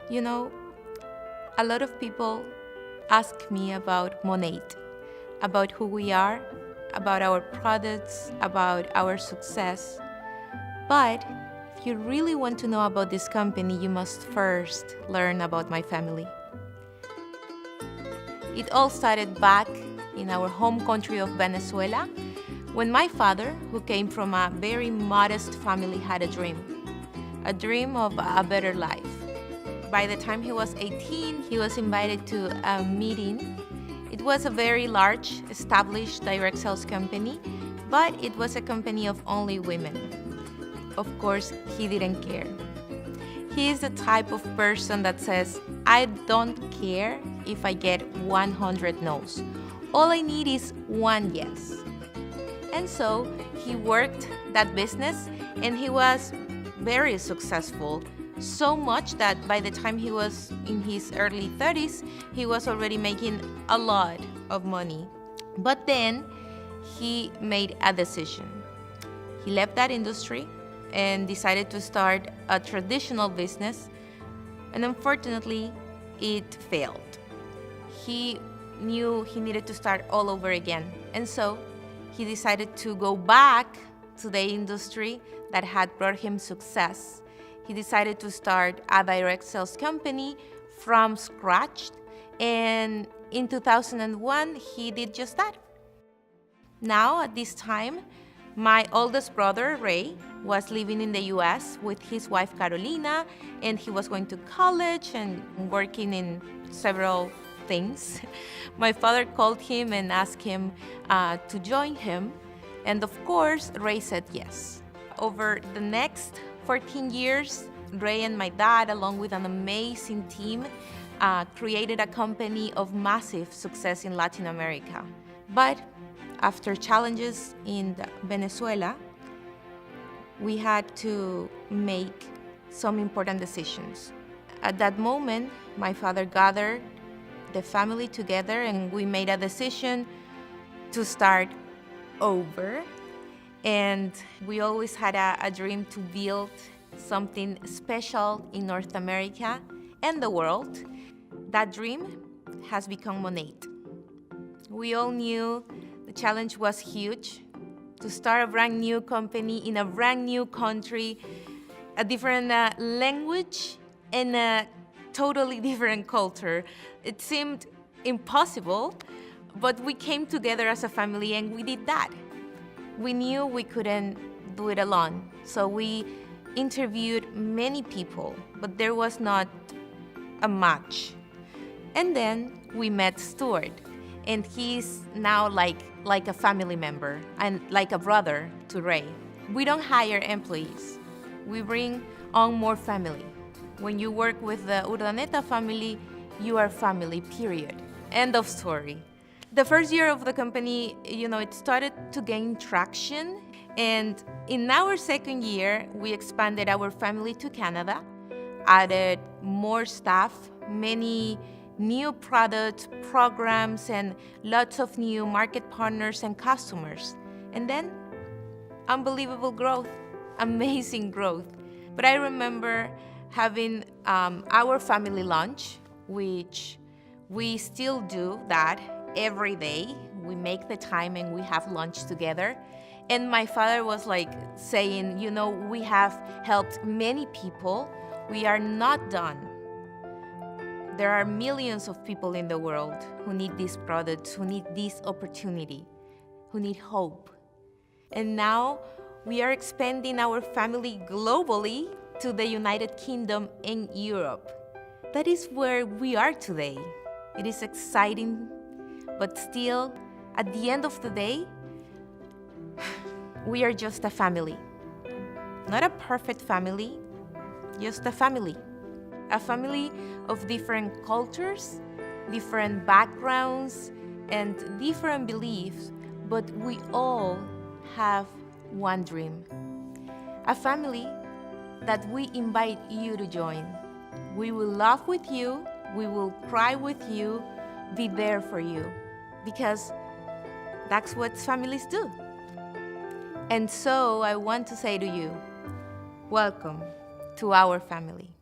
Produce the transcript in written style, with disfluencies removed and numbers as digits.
You know, a lot of people ask me about MONAT, about who we are, about our products, about our success. But if you really want to know about this company, you must first learn about my family. It all started back in our home country of Venezuela, when my father, who came from a very modest family, had a dream of a better life. By the time he was 18, he was invited to a meeting. It was a very large, established direct sales company, but it was a company of only women. Of course, he didn't care. He is the type of person that says, I don't care if I get 100 no's. All I need is one yes. And so he worked that business and he was very successful. So much that by the time he was in his early 30s, he was already making a lot of money. But then he made a decision. He left that industry and decided to start a traditional business, and unfortunately, it failed. He knew he needed to start all over again, and so he decided to go back to the industry that had brought him success. He decided to start a direct sales company from scratch, and in 2001, he did just that. Now, at this time, my oldest brother, Ray, was living in the US with his wife, Carolina, and he was going to college and working in several things. My father called him and asked him to join him, and of course, Ray said yes. Over the next 14 years, Ray and my dad, along with an amazing team, created a company of massive success in Latin America. But after challenges in Venezuela, we had to make some important decisions. At that moment, my father gathered the family together and we made a decision to start over. And we always had a dream to build something special in North America and the world. That dream has become MONAT. We all knew the challenge was huge. To start a brand new company in a brand new country, a different language, and a totally different culture. It seemed impossible, but we came together as a family and we did that. We knew we couldn't do it alone, so we interviewed many people, but there was not a match. And then we met Stuart, and he's now like a family member and like a brother to Ray. We don't hire employees. We bring on more family. When you work with the Urdaneta family, you are family, period. End of story. The first year of the company, it started to gain traction. And in our second year, we expanded our family to Canada, added more staff, many new products, programs, and lots of new market partners and customers. And then, unbelievable growth, amazing growth. But I remember having our family lunch, which we still do that every day. We make the time and we have lunch together. And my father was saying, we have helped many people. We are not done. There are millions of people in the world who need these products, who need this opportunity, who need hope. And now we are expanding our family globally to the United Kingdom and Europe. That is where we are today. It is exciting, but still, at the end of the day, we are just a family. Not a perfect family, just a family. A family of different cultures, different backgrounds, and different beliefs, but we all have one dream. A family that we invite you to join. We will laugh with you, we will cry with you, be there for you, because that's what families do. And so I want to say to you, welcome to our family.